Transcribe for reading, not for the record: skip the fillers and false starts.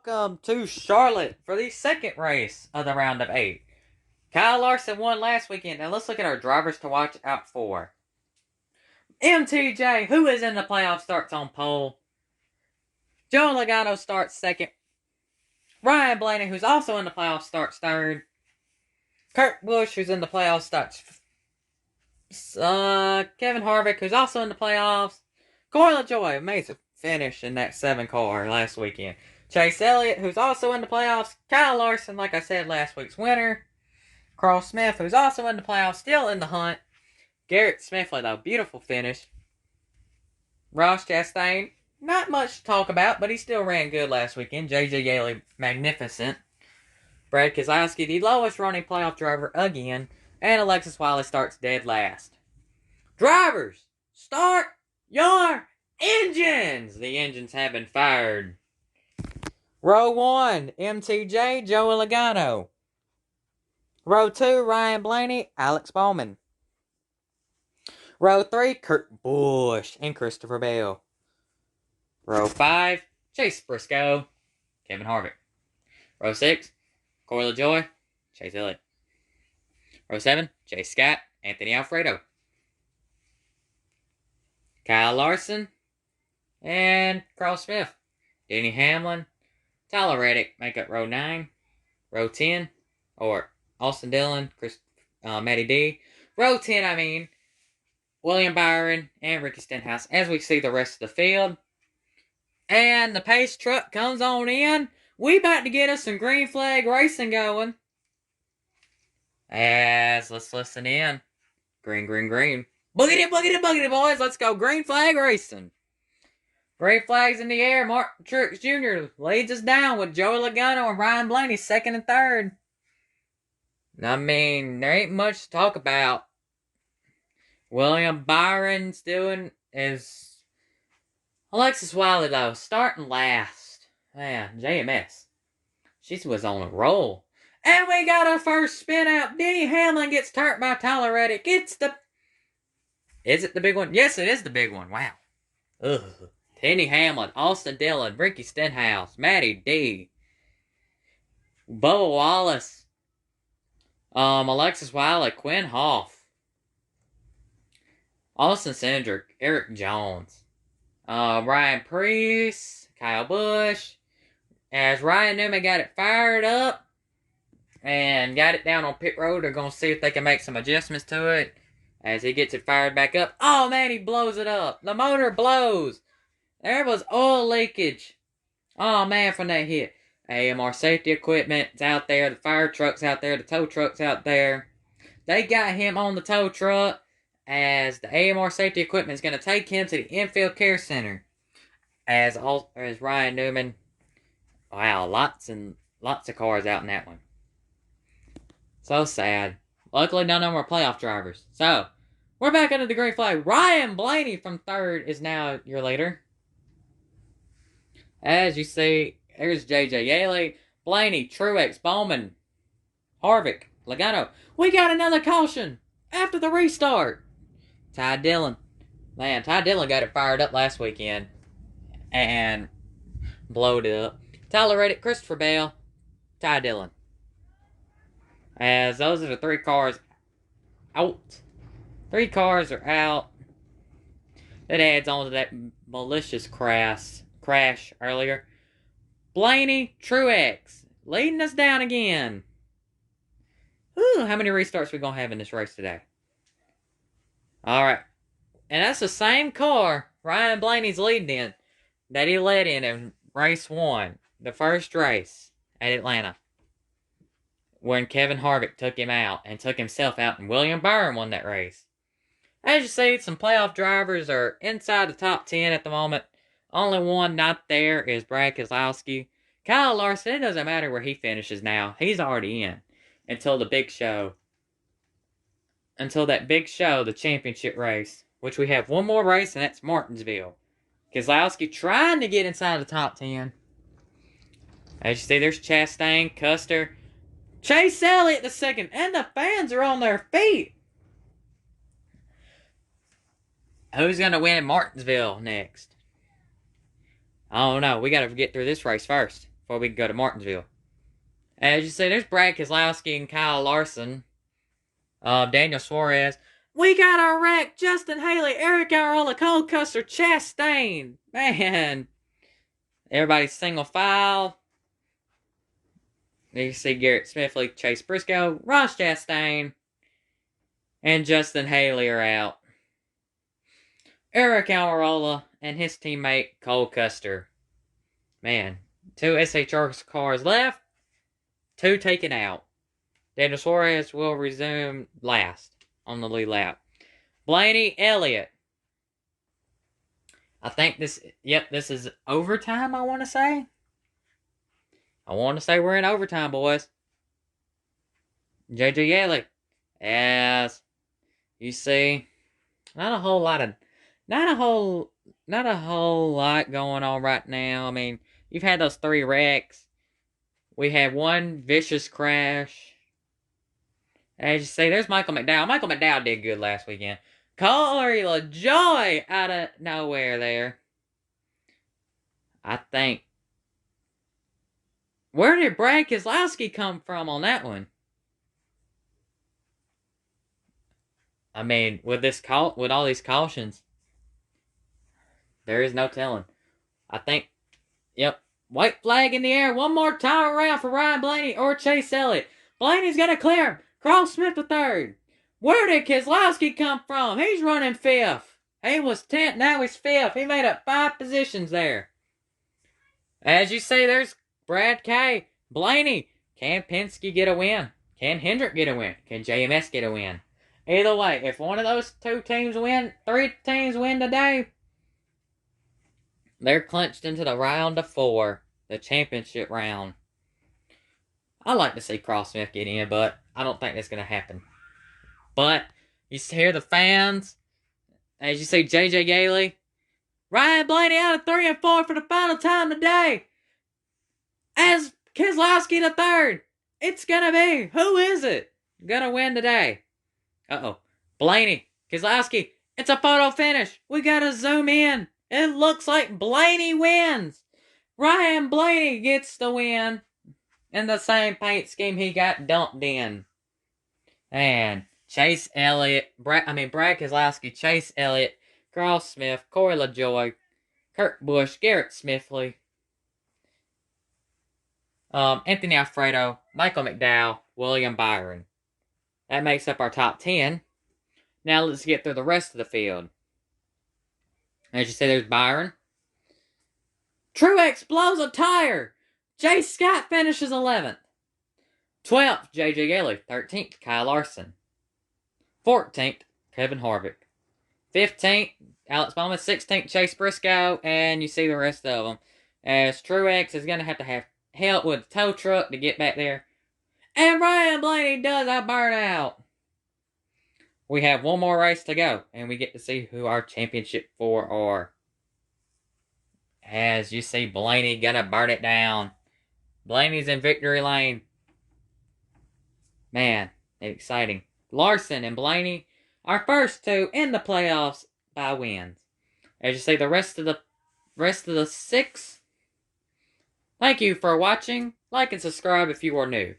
Welcome to Charlotte for the second race of the round of 8. Kyle Larson won last weekend, and let's look at our drivers to watch out for. MTJ, who is in the playoffs, starts on pole. Joe Logano starts second. Ryan Blaney, who's also in the playoffs, starts third. Kurt Busch, who's in the playoffs, starts Kevin Harvick, who's also in the playoffs. Corey LaJoy, amazing finish in that 7 car last weekend. Chase Elliott, who's also in the playoffs. Kyle Larson, like I said, last week's winner. Carl Smith, who's also in the playoffs, still in the hunt. Garrett Smithley, though, beautiful finish. Ross Chastain, not much to talk about, but he still ran good last weekend. JJ Yeley, magnificent. Brad Keselowski, the lowest running playoff driver again. And Alexis Wiley starts dead last. Drivers, start your engines! The engines have been fired. Row 1, MTJ, Joey Logano. Row 2, Ryan Blaney, Alex Bowman. Row 3, Kurt Busch and Christopher Bell. Row 5, Chase Briscoe, Kevin Harvick. Row 6, Corey LaJoy, Chase Elliott. Row 7, Chase Scott, Anthony Alfredo. Kyle Larson and Carl Smith. Denny Hamlin, Tyler Reddick make up row 9. Row 10, or Austin Dillon, Matty D. Row 10, William Byron and Ricky Stenhouse, as we see the rest of the field. And the pace truck comes on in. We about to get us some green flag racing going. As let's listen in. Green, green, green. Boogity, boogity, boogity, boys. Let's go green flag racing. Green flags in the air. Martin Truex Jr. leads us down with Joey Logano and Ryan Blaney second and third. There ain't much to talk about. William Byron's doing is Alexis Wiley, though, starting last. Man, JMS. She was on a roll. And we got our first spin out. Denny Hamlin gets turned by Tyler Reddick. Is it the big one? Yes, it is the big one. Wow. Ugh. Denny Hamlin, Austin Dillon, Ricky Stenhouse, Matty D, Bubba Wallace, Alexis Wiley, Quinn Hoff, Austin Cindric, Eric Jones, Ryan Preece, Kyle Busch, as Ryan Newman got it fired up and got it down on pit road. They're going to see if they can make some adjustments to it as he gets it fired back up. Oh, man, he blows it up. The motor blows. There was oil leakage. Oh, man, from that hit. AMR safety equipment's out there. The fire truck's out there. The tow truck's out there. They got him on the tow truck as the AMR safety equipment is going to take him to the infield care center. As Ryan Newman. Wow, lots and lots of cars out in that one. So sad. Luckily, none of them were playoff drivers. So, we're back under the green flag. Ryan Blaney from third is now your leader. As you see, here's JJ Yeley, Blaney, Truex, Bowman, Harvick, Logano. We got another caution after the restart. Ty Dillon. Man, Ty Dillon got it fired up last weekend and blowed it up. Tyler Reddick, Christopher Bell, Ty Dillon. As those are the 3 cars out. 3 cars are out. That adds on to that malicious crash earlier. Blaney, Truex, leading us down again. Ooh, how many restarts we going to have in this race today? Alright. And that's the same car Ryan Blaney's leading in that he led in race 1. The first race at Atlanta. When Kevin Harvick took him out and took himself out, and William Byron won that race. As you see, some playoff drivers are inside the top 10 at the moment. Only one not there is Brad Keselowski. Kyle Larson, it doesn't matter where he finishes now. He's already in. Until the big show. Until that big show, the championship race. Which we have one more race, and that's Martinsville. Keselowski trying to get inside the top 10. As you see, there's Chastain, Custer, Chase Elliott the second, and the fans are on their feet. Who's going to win in Martinsville next? I don't know. We got to get through this race first. before we can go to Martinsville. As you see, there's Brad Keselowski and Kyle Larson. Daniel Suarez. We got our wreck. Justin Haley, Eric Almirola, Cole Custer, Chastain. Man. Everybody's single file. You see Garrett Smithley, Chase Briscoe, Ross Chastain, and Justin Haley are out. Eric Almirola and his teammate Cole Custer. Man, 2 SHR cars left, 2 taken out. Daniel Suarez will resume last on the lead lap. Blaney Elliott. I think this is overtime, I want to say. I want to say we're in overtime, boys. JJ Yeley. Yes. You see, not a whole lot going on right now. I mean, you've had those 3 wrecks. We had 1 vicious crash. As you see, there's Michael McDowell. Michael McDowell did good last weekend. Corey LaJoie out of nowhere there. I think. Where did Brad Keselowski come from on that one? I mean, with all these cautions, there is no telling. I think, yep, white flag in the air. One more time around for Ryan Blaney or Chase Elliott. Blaney's gonna clear him. Carl Smith the 3rd. Where did Keselowski come from? He's running 5th. He was 10th, now he's 5th. He made up 5 positions there. As you see, there's Brad K. Blaney. Can Penske get a win? Can Hendrick get a win? Can JMS get a win? Either way, if one of those 2 teams win, 3 teams win today, they're clinched into the round of 4, the championship round. I'd like to see Carl Smith get in, but I don't think that's going to happen. But you hear the fans, as you see JJ Yeley, Ryan Blaney out of 3 and 4 for the final time today. As Keselowski the 3rd, it's going to be, who is it going to win today? Blaney, Keselowski, it's a photo finish. We got to zoom in. It looks like Blaney wins. Ryan Blaney gets the win in the same paint scheme he got dumped in. And Chase Elliott, Brad Keselowski, Chase Elliott, Carl Smith, Corey LaJoie, Kurt Busch, Garrett Smithley, Anthony Alfredo, Michael McDowell, William Byron. That makes up our top 10. Now let's get through the rest of the field. As you see, there's Byron. Truex blows a tire. Jay Scott finishes 11th. 12th, J.J. Yeley. 13th, Kyle Larson. 14th, Kevin Harvick. 15th, Alex Bowman. 16th, Chase Briscoe. And you see the rest of them. As Truex is going to have help with the tow truck to get back there. And Ryan Blaney does a burnout. We have one more race to go. And we get to see who our championship 4 are. As you see, Blaney gonna burn it down. Blaney's in victory lane. Man, exciting. Larson and Blaney, our first 2 in the playoffs by wins. As you see, the rest of the 6. Thank you for watching. Like and subscribe if you are new.